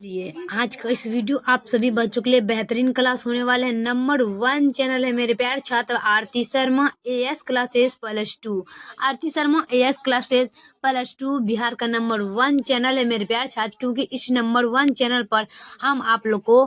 लिए आज का इस वीडियो आप सभी बच्चों के लिए बेहतरीन क्लास होने वाले हैं। नंबर 1 चैनल है मेरे प्यार छात्र आरती शर्मा एएस क्लासेस +2। आरती शर्मा एएस क्लासेस +2 बिहार का नंबर 1 चैनल है मेरे प्यार छात्र, क्योंकि इस नंबर 1 चैनल पर हम आप लोग को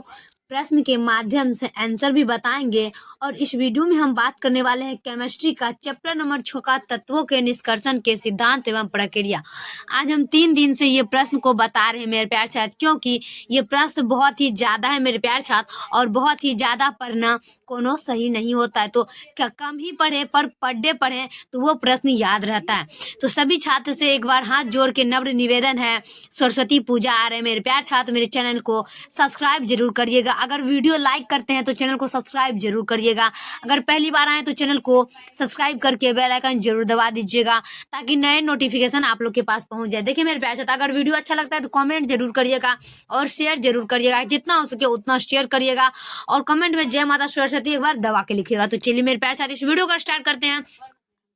प्रश्न के माध्यम से आंसर भी बताएंगे। और इस वीडियो में हम बात करने वाले हैं केमिस्ट्री का चैप्टर नंबर 6 का तत्वों के निष्कर्षण के सिद्धांत एवं प्रक्रिया। आज हम 3 दिन से ये प्रश्न को बता रहे हैं मेरे प्यार छात्र, क्योंकि ये प्रश्न बहुत ही ज्यादा है मेरे प्यार छात्र, और बहुत ही ज्यादा पढ़ना कोनो सही नहीं होता है। तो कम ही पढ़े पर डे पढ़े तो वो प्रश्न याद रहता है। तो सभी छात्र से एक बार हाथ जोड़ के नम्र निवेदन है, सरस्वती पूजा आ रहे हैं मेरे प्यार छात्र, मेरे चैनल को सब्सक्राइब जरूर करिएगा। अगर वीडियो लाइक करते हैं तो चैनल को सब्सक्राइब जरूर करिएगा। अगर पहली बार आए तो चैनल को सब्सक्राइब करके बेल आइकन जरूर दबा दीजिएगा, ताकि नए नोटिफिकेशन आप लोग के पास पहुंच जाए। देखिए मेरे प्यार छात्र, अगर वीडियो अच्छा लगता है तो कमेंट जरूर करिएगा और शेयर जरूर करिएगा। जितना हो सके उतना शेयर करिएगा और कमेंट में जय माता सरस्वती एक बार दबा के लिखिएगा। तो चलिए मेरे प्यार छात्र, इस वीडियो को स्टार्ट करते हैं।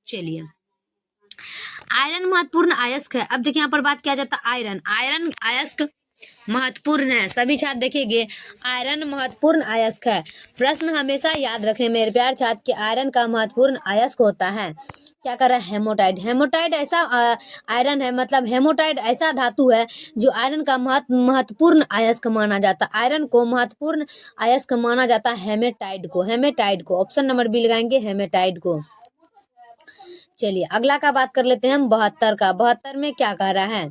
चलिए, आयरन महत्वपूर्ण अयस्क है। अब देखिए यहाँ पर बात किया जाता है आयरन अयस्क महत्वपूर्ण है। सभी छात्र देखिए, आयरन महत्वपूर्ण अयस्क है। प्रश्न हमेशा याद रखें मेरे प्यार छात्र कि आयरन का महत्वपूर्ण अयस्क होता है क्या कर रहा है, हेमोटाइड। हेमोटाइड ऐसा आयरन है, मतलब हेमोटाइड ऐसा धातु है जो आयरन का महत्वपूर्ण अयस्क माना जाता है। आयरन को महत्वपूर्ण अयस्क माना जाता है हेमेटाइड को। ऑप्शन नंबर बी लगाएंगे, हेमेटाइड को। चलिए अगला का बात कर लेते हैं हम 72 का। 72 में क्या कह रहा है,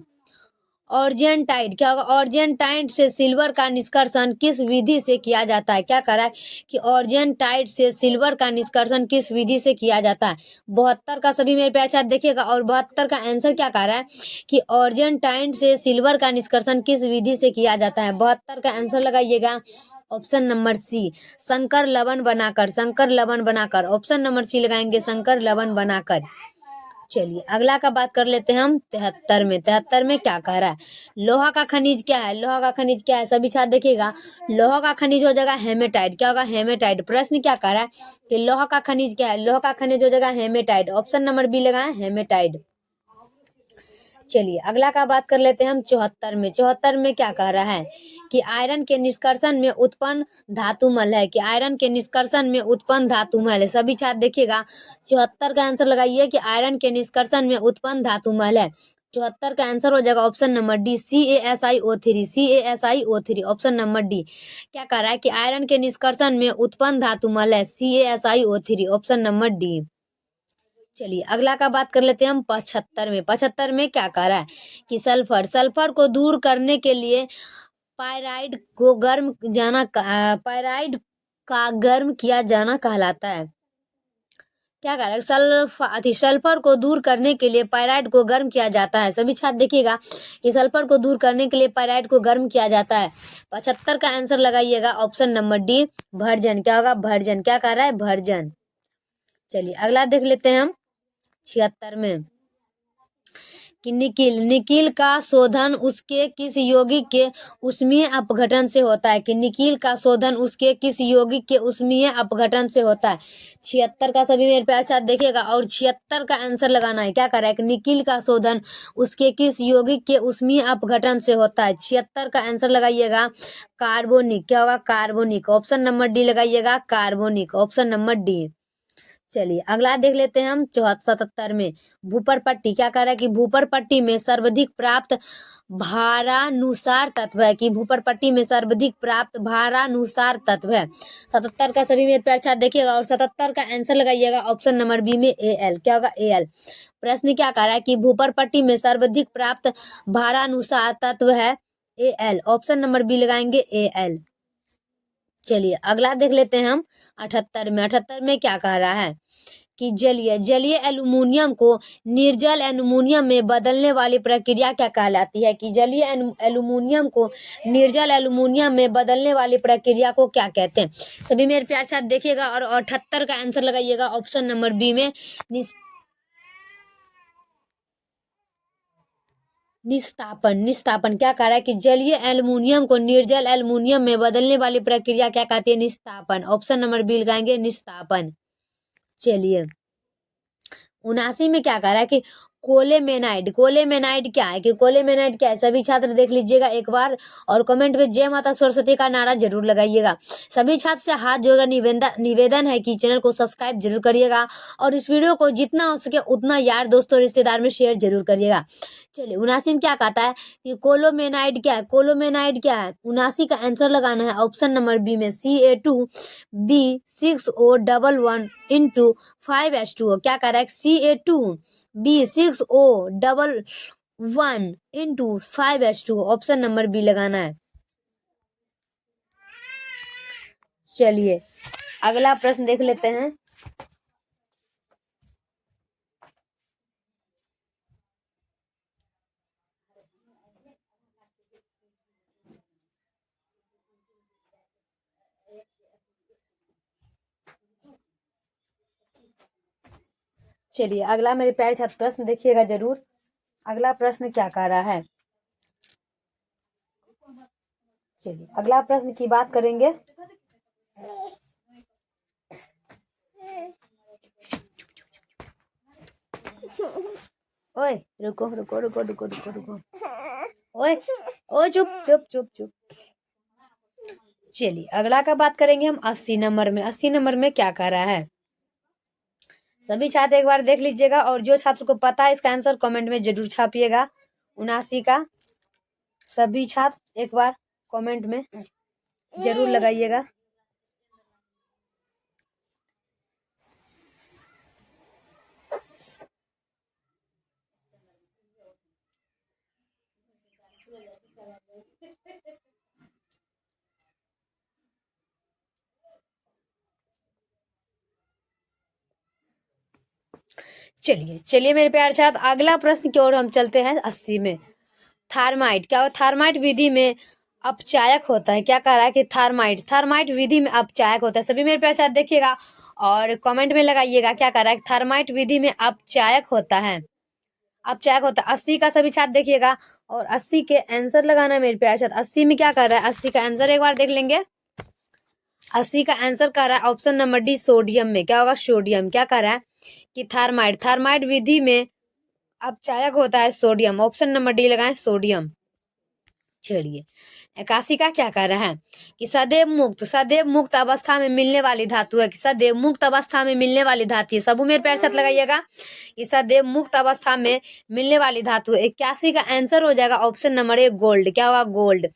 ऑर्जेंटाइड। क्या होगा, ऑर्जेंटाइड से सिल्वर का निष्कर्षण किस विधि से किया जाता है। क्या कह रहा है कि ऑर्जेंटाइड से सिल्वर का निष्कर्षण किस विधि से किया जाता है। 72 का सभी मेरे प्यार छात्र देखिएगा, और 72 का आंसर क्या कह रहा है कि ऑर्जेंटाइड से सिल्वर का निष्कर्षण किस विधि से किया जाता है। 72 का आंसर लगाइएगा ऑप्शन नंबर सी, संकर लवण बनाकर। ऑप्शन नंबर सी लगाएंगे, संकर लवण बनाकर। चलिए अगला का बात कर लेते हैं हम 73 में। 73 में क्या कह रहा है, लोहा का खनिज क्या है। लोहा का खनिज क्या है, सभी छात्र देखिएगा, लोहा का खनिज हो जाएगा हेमेटाइड। क्या होगा, हेमेटाइड। प्रश्न क्या कह रहा है कि लोहा का खनिज क्या है, लोहा का खनिज हो जाएगा हेमेटाइड। ऑप्शन नंबर बी लगाए, हेमेटाइड। चलिए अगला का बात कर लेते हैं हम 74 में। 74 में क्या कह रहा है कि आयरन के निष्कर्षण में उत्पन्न धातुमल है। कि आयरन के निष्कर्षण में उत्पन्न धातुमल है। सभी छात्र देखिएगा, 74 का आंसर लगाइए कि आयरन के निष्कर्षण में उत्पन्न धातुमल है। 74 का आंसर हो जाएगा option number D, CaSiO3। Option number D क्या कह रहा है कि आयरन के निष्कर्षण में उत्पन्न धातुमल है, CaSiO3। Option number D. चलिए अगला का बात कर लेते हैं हम 75 में। 75 में क्या कह रहा है कि सल्फर को दूर करने के लिए पायराइड का गर्म किया जाना कहलाता है। क्या कह रहा है, सल्फर को दूर करने के लिए पायराइड को गर्म किया जाता है। सभी छात्र देखिएगा कि सल्फर को दूर करने के लिए पायराइड को गर्म किया जाता है। 75 का आंसर लगाइएगा ऑप्शन नंबर डी, भर्जन। क्या होगा, भर्जन। क्या कह रहा है, भर्जन। चलिए अगला देख लेते हैं हम 76 में कि निकिल का शोधन उसके किस यौगिक के उष्मीय अपघटन से होता है। कि निकिल का शोधन उसके किस यौगिक के उष्मीय अपघटन से होता है। 76 का सभी मेरे प्यार साथ देखिएगा, और 76 का आंसर लगाना है। क्या कर रहा है कि निकिल का शोधन उसके किस यौगिक के उष्मीय अपघटन से होता है। 76 का आंसर लगाइएगा कार्बोनिक। क्या होगा, कार्बोनिक। ऑप्शन नंबर डी लगाइएगा, कार्बोनिक। Option number D. चलिए अगला देख लेते हैं हम 77 में भूपर पट्टी। क्या कह रहा है कि भूपर पट्टी में सर्वाधिक प्राप्त भारानुसार तत्व है। कि भूपर पट्टी में सर्वाधिक प्राप्त भारानुसार तत्व है। 77 का सभी मेरे प्यार छात्र देखिएगा, और 77 का आंसर लगाइएगा ऑप्शन नंबर बी में, Al। क्या होगा, Al। प्रश्न क्या कह रहा है कि भूपर पट्टी में सर्वाधिक प्राप्त भारानुसार तत्व है Al। ऑप्शन नंबर बी लगाएंगे, Al। चलिए अगला देख लेते हैं हम 78 में। 78 में क्या कह रहा है कि जलीय एल्युमिनियम को निर्जल एल्युमिनियम में बदलने वाली प्रक्रिया क्या कहलाती है। कि जलीय एल्युमिनियम को निर्जल एल्युमिनियम में बदलने वाली प्रक्रिया को क्या कहते हैं। सभी मेरे प्यार साथ देखिएगा, और 78 का आंसर लगाइएगा ऑप्शन नंबर बी में, निस्तापन। क्या कह रहा है कि जलीय एल्युमिनियम को निर्जल एल्युमिनियम में बदलने वाली प्रक्रिया क्या कहती है, निस्तापन। ऑप्शन नंबर बी लगाएंगे, निस्तापन। चलिए 79 में क्या कह रहा है कि कोलेमेनाइट। कोलेमेनाइट क्या है कि कोलेमेनाइट क्या है, सभी छात्र देख लीजिएगा एक बार और कमेंट में जय माता सरस्वती का नारा जरूर लगाइएगा। सभी छात्र से हाथ जोड़कर निवेदन है कि चैनल को सब्सक्राइब जरूर करिएगा और इस वीडियो को जितना हो सके उतना यार दोस्तों रिश्तेदार में शेयर जरूर करिएगा। चलिए 79 में क्या कहता है कि कोलोमेनाइट क्या है। कोलोमेनाइट क्या है, 79 का आंसर लगाना है ऑप्शन नंबर बी में Ca2B6O11 × 5H2O। क्या कह रहा है, Ca2B6O11 × 5H2O, option number B लगाना है। चलिए अगला प्रश्न देख लेते हैं। चलिए अगला मेरे प्यारे छात्र प्रश्न देखिएगा जरूर। अगला प्रश्न क्या कह रहा है, चलिए अगला प्रश्न की बात करेंगे। ओए रुको रुको रुको रुको रुको रुको, ओए ओए चुप चुप चुप चुप। चलिए अगला का बात करेंगे हम 80 नंबर में। 80 नंबर में क्या कह रहा है, सभी छात्र एक बार देख लीजिएगा और जो छात्र को पता है इसका आंसर कमेंट में जरूर छापिएगा। 79 का सभी छात्र एक बार कमेंट में जरूर लगाइएगा। चलिए चलिए मेरे प्यारे छात्र अगला प्रश्न की ओर हम चलते हैं। 80 में थार्माइट क्या हो, थार्माइट विधि में अपचायक होता है। क्या कह रहा है कि थार्माइट विधि में अपचायक होता है। सभी मेरे प्यारे छात्र देखिएगा और कमेंट में लगाइएगा क्या कह रहा है, थार्माइट विधि में अपचायक होता है। अपचायक होता है 80 का सभी छात्र देखिएगा और 80 के आंसर लगाना है मेरे प्यारे छात्र। 80 में क्या कर रहा है, 80 का आंसर एक बार देख लेंगे। 80 का आंसर कर रहा है ऑप्शन नंबर डी सोडियम में। क्या होगा, सोडियम। क्या कर रहा है कि थार्माइट विधि में अपचायक होता है सोडियम, ऑप्शन नंबर डी लगाएं सोडियम। चलिए 81 का क्या कह रहा है कि सदैव मुक्त अवस्था में मिलने वाली धातु है। कि सदैव मुक्त अवस्था में मिलने वाली धातु है। सब मेरे पैर साथ लगाइएगा कि सदैव मुक्त अवस्था में मिलने वाली धातु है। 81 का आंसर हो जाएगा ऑप्शन नंबर ए गोल्ड। क्या होगा, गोल्ड।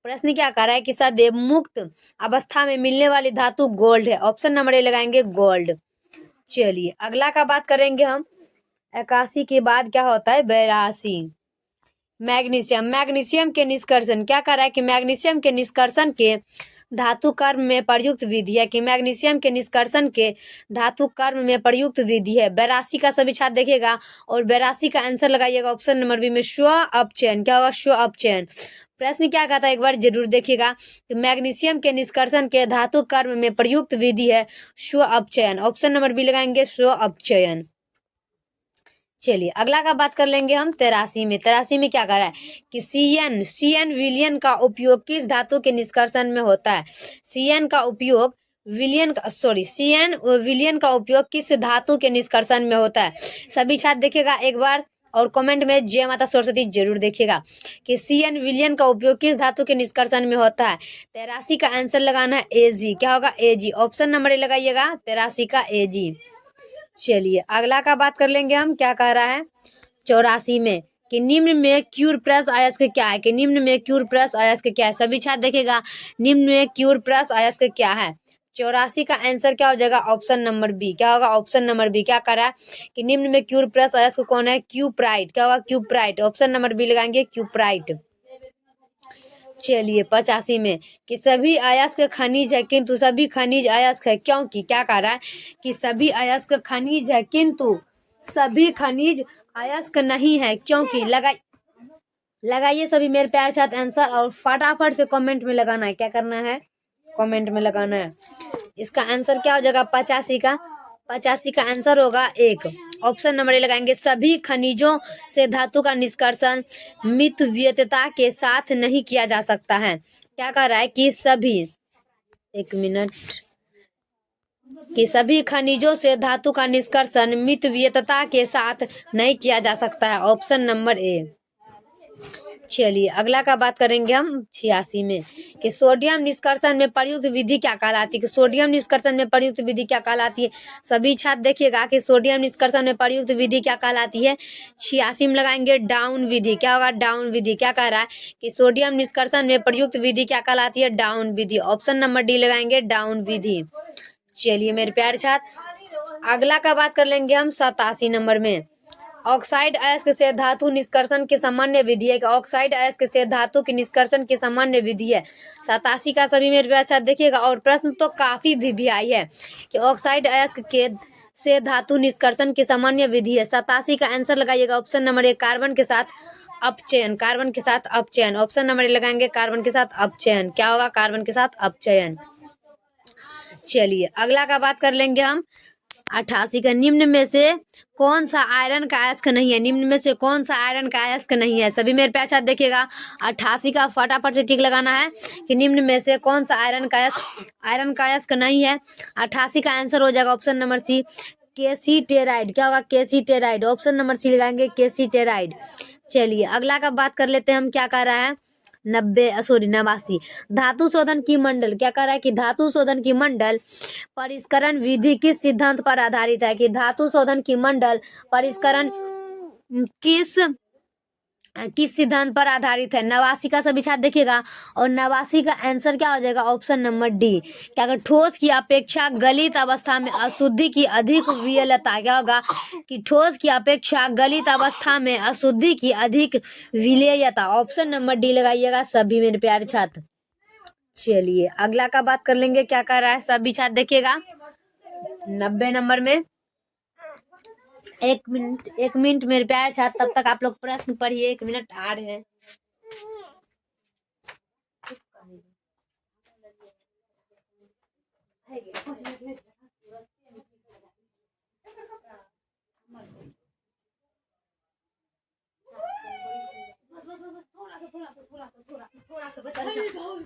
प्रश्न क्या कह रहा है कि सदैव मुक्त अवस्था में मिलने वाली धातु गोल्ड है, ऑप्शन नंबर ए लगाएंगे गोल्ड। चलिए अगला का बात करेंगे हम। 81 के बाद क्या होता है, 82 मैग्नीशियम के निष्कर्षण। क्या कह रहा है कि मैग्नीशियम के निष्कर्षण के धातु कर्म में प्रयुक्त विधि है। कि मैग्नीशियम के निष्कर्षण के धातु कर्म में प्रयुक्त विधि है। 82 का सभी छात्र देखिएगा और 82 का आंसर लगाइएगा ऑप्शन नंबर बी में स्व अपचयन। क्या होगा, स्व अपचयन। प्रश्न क्या कहता है एक बार जरूर देखिएगा कि मैग्नीशियम के निष्कर्षण के धातु कर्म में प्रयुक्त विधि है स्व अपचयन, ऑप्शन नंबर बी लगाएंगे स्व अपचयन। चलिए अगला का बात कर लेंगे हम 83 में। 83 में क्या कर रहा है कि सीएन विलयन का उपयोग किस धातु के निष्कर्षण में होता है। सीएन विलयन का उपयोग किस धातु के निष्कर्षण में होता है। सभी छात्र देखिएगा एक बार और कमेंट में जय माता सरस्वती जरूर देखिएगा कि सीएन विलयन का उपयोग किस धातु के निष्कर्षण में होता है। 83 का आंसर लगाना है एजी। क्या होगा, एजी, ऑप्शन नंबर ए लगाइएगा 83 का एजी। चलिए अगला का बात कर लेंगे हम। क्या कह रहा है 84 में कि निम्न में क्यूर प्लस अयस्क क्या है। कि निम्न में क्यूर प्लस अयस्क क्या है। सभी छात्र देखिएगा निम्न में क्यूर प्लस अयस्क क्या है। 84 का आंसर क्या हो जाएगा, ऑप्शन नंबर बी। क्या होगा, ऑप्शन नंबर बी। क्या कर रहा है कि निम्न में क्यूर प्लस अयस्क कौन है, क्यूप्राइट। क्या होगा, क्यूप्राइट, ऑप्शन नंबर बी लगाएंगे क्यूप्राइट। चलिए 85 में कि सभी अयस्क खनिज है किंतु सभी खनिज अयस्क है क्योंकि। क्या कह रहा है कि सभी अयस्क खनिज है किंतु सभी खनिज अयस्क नहीं है क्योंकि। लगाइए सभी मेरे प्यारे छात्र आंसर और फटाफट से कमेंट में लगाना है। क्या करना है, कमेंट में लगाना है। इसका आंसर क्या हो जाएगा 85 का। 85 का आंसर होगा एक, ऑप्शन नंबर ए लगाएंगे सभी खनिजों से धातु का निष्कर्षण मितव्ययिता के साथ नहीं किया जा सकता है। क्या कह रहा है कि सभी, एक मिनट, कि सभी खनिजों से धातु का निष्कर्षण मितव्ययिता के साथ नहीं किया जा सकता है। ऑप्शन नंबर ए। चलिए अगला का बात करेंगे हम 86 में कि सोडियम निष्कर्षण में प्रयुक्त विधि क्या कहलाती है। कि सोडियम निष्कर्षण में प्रयुक्त विधि क्या कहलाती है। सभी छात्र देखिएगा कि सोडियम निष्कर्षण में प्रयुक्त विधि क्या कहलाती है। 86 में लगाएंगे डाउन विधि। क्या होगा डाउन विधि। क्या कह रहा है कि सोडियम निष्कर्षण में प्रयुक्त विधि क्या कहलाती है डाउन विधि। ऑप्शन नंबर डी लगाएंगे डाउन विधि। चलिए मेरे प्यारे छात्र अगला का बात कर लेंगे हम 87 नंबर में। ऑक्साइड अयस्क से धातु निष्कर्षण की सामान्य विधि है। ऑक्साइड अयस्क से धातु की निष्कर्षण की सामान्य विधि है। 87 का सभी मेरे प्यारे छात्र देखिएगा। और प्रश्न तो काफी भी आई है कि ऑक्साइड अयस्क के से धातु निष्कर्षण की सामान्य विधि है। 87 का आंसर लगाइएगा ऑप्शन नंबर ए कार्बन के साथ अपचयन। कार्बन के साथ अपचयन। ऑप्शन नंबर ए लगाएंगे कार्बन के साथ अपचयन। क्या होगा कार्बन के साथ अपचयन। चलिए अगला का बात कर लेंगे हम 88 का। निम्न में से कौन सा आयरन का अयस्क नहीं है। निम्न में से कौन सा आयरन का अयस्क नहीं है। सभी मेरे प्यारे छात्र देखिएगा 88 का फटाफट से टिक लगाना है कि निम्न में से कौन सा आयरन का अयस्क नहीं है। 88 का आंसर हो जाएगा ऑप्शन नंबर सी केसीटेराइड। क्या होगा केसीटेराइड। ऑप्शन नंबर सी लगाएंगे केसीटेराइड। चलिए अगला का बात कर लेते हैं हम। क्या कह रहा है 89 धातु शोधन की मंडल। क्या कह रहा है कि धातु शोधन की मंडल परिष्करण विधि किस सिद्धांत पर आधारित है। कि धातु शोधन की मंडल परिष्करण किस सिद्धांत पर आधारित है। 89 का सभी छात्र देखिएगा। और 89 का आंसर क्या हो जाएगा ऑप्शन नंबर डी। क्या अगर ठोस की अपेक्षा गलित अवस्था में अशुद्धि की अधिक विलयता। क्या होगा कि ठोस की अपेक्षा गलित अवस्था में अशुद्धि की अधिक विलेयता। ऑप्शन नंबर डी लगाइएगा सभी मेरे प्यारे छात्र। चलिए अगला का बात कर लेंगे। क्या कर रहा है सभी छात्र देखिएगा 90 नंबर में। एक मिनट मेरे प्यारे छात्र तब तक आप लोग प्रश्न पढ़िए। 1 मिनट आ रहे हैं।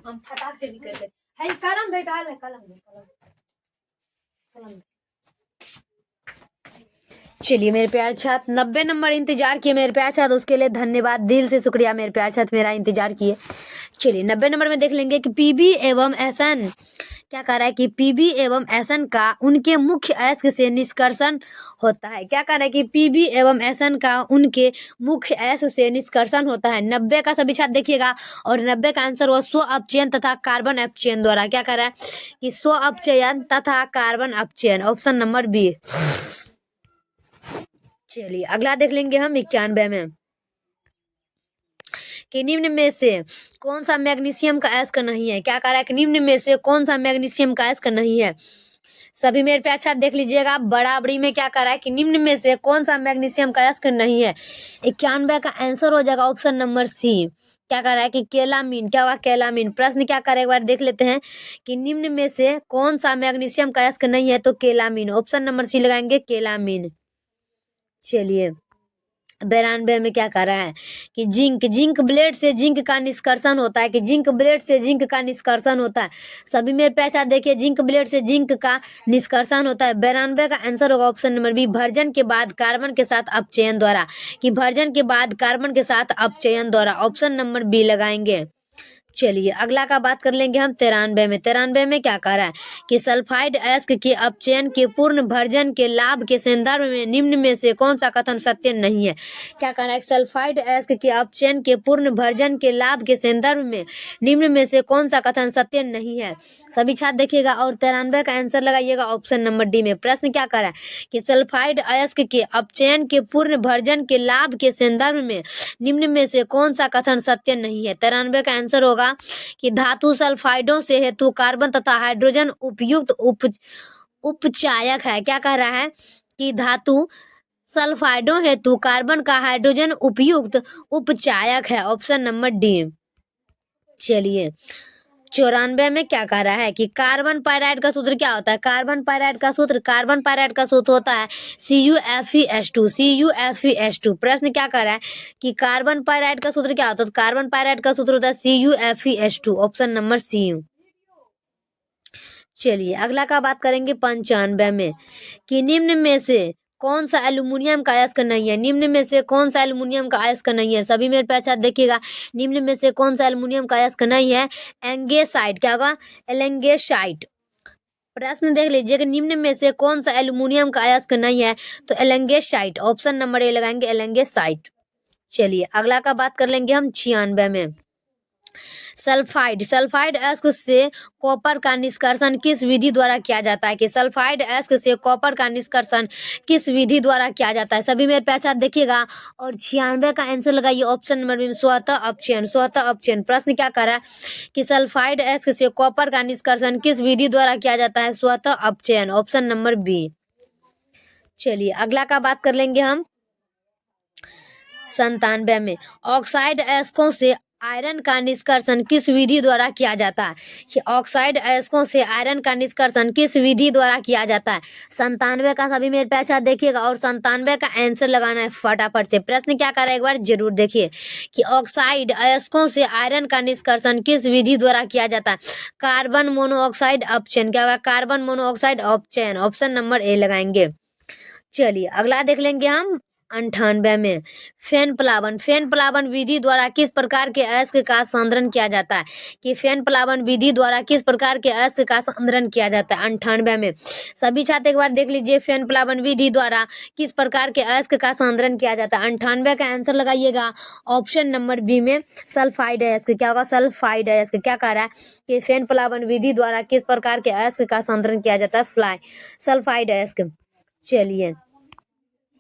हम फटाक से निकल गए। कलम बेटा है कलम। चलिए मेरे प्यारे छात्र 90 नंबर इंतजार किए मेरे प्यारे छात्र। उसके लिए धन्यवाद दिल से शुक्रिया मेरे प्यारे छात्र मेरा इंतजार किए। चलिए 90 नंबर में देख लेंगे कि पीबी एवं एसएन। क्या कह रहा है कि पीबी एवं एसएन का उनके मुख्य अयस्क से निष्कर्षण होता है। क्या कह रहा है कि पीबी एवं एसएन का उनके मुख्य अयस्क से निष्कर्षण होता है। 90 का सभी छात्र देखिएगा। और 90 का आंसर हुआ स्व अपचयन तथा कार्बन अपचयन द्वारा। क्या कह रहा है कि स्व अपचयन तथा कार्बन अपचयन। Option number B. चलिए अगला देख लेंगे हम 91 में कि निम्न में से कौन सा मैग्नीशियम का अयस्क नहीं है। क्या कह रहा है कि निम्न में से कौन सा मैग्नीशियम का अयस्क नहीं है। सभी मेरे पे अच्छा देख लीजिएगा। बराबरी में क्या कर रहा है कि निम्न में से कौन सा मैग्नीशियम का अयस्क नहीं है। 91 का आंसर हो जाएगा ऑप्शन नंबर सी। क्या कर रहा है कि केलामीन। क्या होगा केलामीन। प्रश्न क्या करे एक बार देख लेते हैं कि निम्न में से कौन सा मैग्नीशियम का अयस्क नहीं है तो केलामीन। ऑप्शन नंबर सी लगाएंगे केलामीन। चलिए 92 में क्या कर रहा है कि जिंक ब्लेड से जिंक का निष्कर्षण होता है। कि जिंक ब्लेड से जिंक का निष्कर्षण होता है। सभी मेरे पैसा देखिए जिंक ब्लेड से जिंक का निष्कर्षण होता है। 92 का आंसर होगा ऑप्शन नंबर बी भर्जन के बाद कार्बन के साथ अपचयन द्वारा। कि भर्जन के बाद कार्बन के साथ अपचयन द्वारा। ऑप्शन नंबर बी लगाएंगे। चलिए अगला का बात कर लेंगे हम 93 में। 93 में क्या कह रहा है कि सल्फाइड अयस्क के अपचयन के पूर्ण भर्जन के लाभ के संदर्भ में निम्न में से कौन सा कथन सत्य नहीं है। क्या कह रहा है सल्फाइड अयस्क के अपचयन के पूर्ण भर्जन के लाभ के संदर्भ में निम्न में से कौन सा कथन सत्य नहीं है। सभी छात्र देखिएगा और 93 का आंसर लगाइएगा ऑप्शन नंबर डी में। प्रश्न क्या कर रहा है कि सल्फाइड अयस्क के अपचयन के पूर्ण भर्जन के लाभ के संदर्भ में निम्न में से कौन सा कथन सत्य नहीं है। 93 का आंसर होगा कि धातु सल्फाइडों से हेतु कार्बन तथा हाइड्रोजन उपयुक्त उपचायक है। क्या कह रहा है कि धातु सल्फाइडों हेतु कार्बन का हाइड्रोजन उपयुक्त उपचायक है। Option number D. चलिए 94 में क्या कह रहा है कि कार्बन पायराइड का सूत्र क्या होता है। कार्बन पायराइड का सूत्र होता है CuFeS2 CuFeS2। प्रश्न क्या कर रहा है कि कार्बन पायराइड का सूत्र क्या होता है। कार्बन पायराइड का सूत्र होता है CuFeS2। Option number C. चलिए अगला का बात करेंगे 95 में कि निम्न में से कौन सा एल्यूमिनियम का अयस्क नहीं है। निम्न में से कौन सा एल्यूमिनियम का अयस्क नहीं है, सभी मेरे पैसा देखिएगा। निम्न में से कौन सा एल्यूमिनियम का अयस्क नहीं है, एंगेसाइट, क्या होगा, एलेंगेसाइट। प्रश्न देख लीजिए कि निम्न में से कौन सा एल्यूमिनियम का अयस्क नहीं है, तो एलेंगेसाइट, ऑप्शन नंबर ए लगाएंगे, एलेंगेसाइट। चलिए अगला का बात कर लेंगे हम 96 में। सल्फाइड, सल्फाइड अयस्क से कॉपर का निष्कर्षण किस विधि द्वारा किया जाता है, कि सल्फाइड अयस्क से कॉपर का निष्कर्षण किस विधि द्वारा किया जाता है, सभी मेरे पहचान देखिएगा। और 96 का आंसर लगाइए ऑप्शन नंबर बी, स्वतः अपचयन, स्वतः अपचयन। प्रश्न क्या कर रहा है कि सल्फाइड अयस्क से कॉपर का निष्कर्षण किस विधि द्वारा किया जाता है, स्वतः अपचयन, ऑप्शन नंबर बी। चलिए अगला का बात कर लेंगे हम 97 में। ऑक्साइड अयस्कों से आयरन का निष्कर्षण किस विधि द्वारा किया जाता है, कि ऑक्साइड अयस्कों से आयरन का निष्कर्षण किस विधि द्वारा किया जाता है। 97 का सभी मेरे पहचान देखिएगा और 97 का आंसर लगाना है फटाफट से। प्रश्न क्या कर रहा है एक बार जरूर देखिए कि ऑक्साइड अयस्कों से आयरन का निष्कर्षण किस विधि द्वारा किया जाता है, कार्बन मोनोऑक्साइड अपचयन, क्या होगा, कार्बन मोनोऑक्साइड अपचयन, ऑप्शन नंबर ए लगाएंगे। चलिए अगला देख लेंगे हम 98 में। फेन प्लावन, फेन प्लावन विधि द्वारा किस प्रकार के अयस्क का सांद्रण किया जाता है, कि फेन प्लावन विधि द्वारा किस प्रकार के अयस्क का सांद्रण किया जाता है 98 में। सभी छात्र एक बार देख लीजिए फेन प्लावन विधि द्वारा किस प्रकार के अयस्क का सांद्रण किया जाता है। 98 का आंसर लगाइएगा ऑप्शन नंबर बी में, सल्फाइड अयस्क, क्या होगा, सल्फाइड अयस्क। क्या कह रहा है कि फेन प्लावन विधि द्वारा किस प्रकार के अयस्क का सांद्रण किया जाता है, सल्फाइड अयस्क। चलिए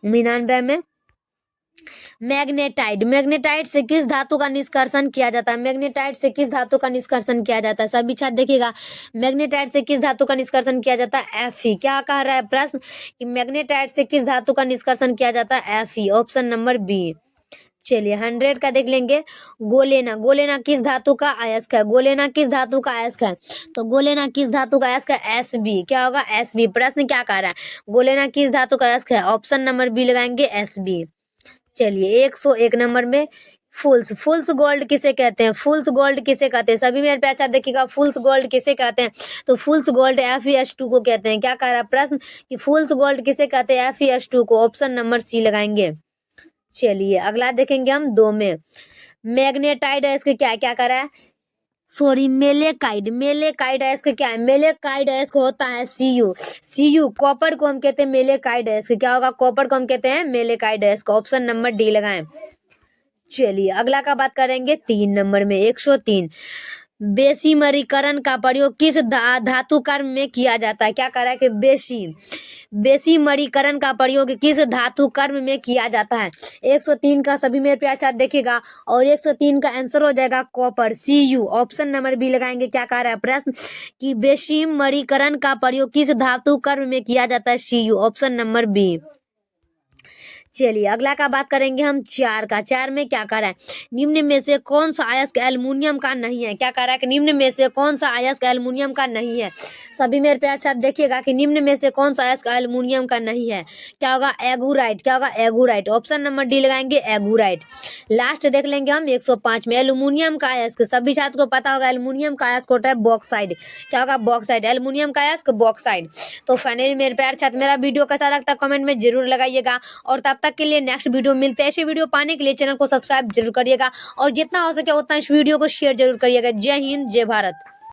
99 में मैग्नेटाइट, मैग्नेटाइट से किस धातु का निष्कर्षण किया जाता है, मैग्नेटाइट से किस धातु का निष्कर्षण किया जाता है, सभी छात्र देखिएगा। मैग्नेटाइट से किस धातु का निष्कर्षण किया जाता है, Fe। क्या कह रहा है प्रश्न कि मैग्नेटाइट से किस धातु का निष्कर्षण किया जाता है, Fe, ऑप्शन नंबर बी। चलिए 100 का देख लेंगे। गोलेना, गोलेना किस धातु का अयस्क है, गोलेना किस धातु का अयस्क है, तो गोलेना किस धातु का अयस्क है, Sb। क्या होगा, Sb। प्रश्न क्या कह रहा है, गोलेना किस धातु का अयस्क है, ऑप्शन नंबर बी लगाएंगे, Sb। चलिए 101 नंबर में फुल्स, फुल्स गोल्ड किसे कहते हैं, फुल्स गोल्ड किसे कहते हैं, सभी मेरे पैसा देखिएगा। फुल्स गोल्ड किसे कहते हैं, तो फुल्स गोल्ड FeS2 को कहते हैं। क्या कह रहा है प्रश्न कि फुल्स गोल्ड किसे कहते हैं, FeS2 को, ऑप्शन नंबर सी लगाएंगे। चलिए अगला देखेंगे हम 2 में। मैग्नेटाइड अयस्क क्या क्या कर रहा है, सॉरी मेलेकाइड, मेलेकाइड अयस्क क्या है, मेलेकाइड अयस्क होता है Cu कॉपर को हम कहते हैं मेलेकाइड अयस्क। क्या होगा, कॉपर को हम कहते हैं मेलेकाइड अयस्क, ऑप्शन नंबर डी लगाएं। चलिए अगला का बात करेंगे 3 नंबर में 103। बेसिमरीकरण का प्रयोग किस धातु कर्म में किया जाता है, क्या कह रहा है कि बेसिमरीकरण का प्रयोग किस धातु कर्म में किया जाता है। 103 का सभी मेरे प्यार साथ देखेगा और 103 का आंसर हो जाएगा copper, Cu, option number B लगाएंगे। क्या कह रहा है प्रश्न कि बेसिमरीकरण का प्रयोग किस धातु कर्म में किया जाता है, Cu, ऑप्शन नंबर बी। चलिए अगला का बात करेंगे हम 4 का। 4 में क्या कह रहा है, निम्न में से कौन सा अयस्क एल्युमिनियम का नहीं है, क्या कह रहा है कि निम्न में से कौन सा अयस्क एल्युमिनियम का नहीं है। सभी मेरे प्यार साथ देखिएगा कि निम्न में से कौन सा अयस्क एल्युमिनियम का नहीं है। क्या होगा, एगुराइट। क्या होगा, एगुराइट, ऑप्शन नंबर डी लगाएंगे, एगुराइट। लास्ट देख लेंगे हम 105 में। एल्युमिनियम का अयस्क, सभी छात्र को पता होगा एल्युमिनियम का अयस्क होता है बॉक्साइड। क्या होगा, बॉक्साइड, एल्युमिनियम का अयस्क बॉक्साइड। तो फाइनली मेरे प्यार छात्र मेरा वीडियो कैसा लगता है कमेंट में जरूर लगाइएगा और तब तक के लिए नेक्स्ट वीडियो मिलते हैं। ऐसे वीडियो पाने के लिए चैनल को सब्सक्राइब जरूर करिएगा और जितना हो सके उतना इस वीडियो को शेयर जरूर करिएगा। जय हिंद, जय भारत।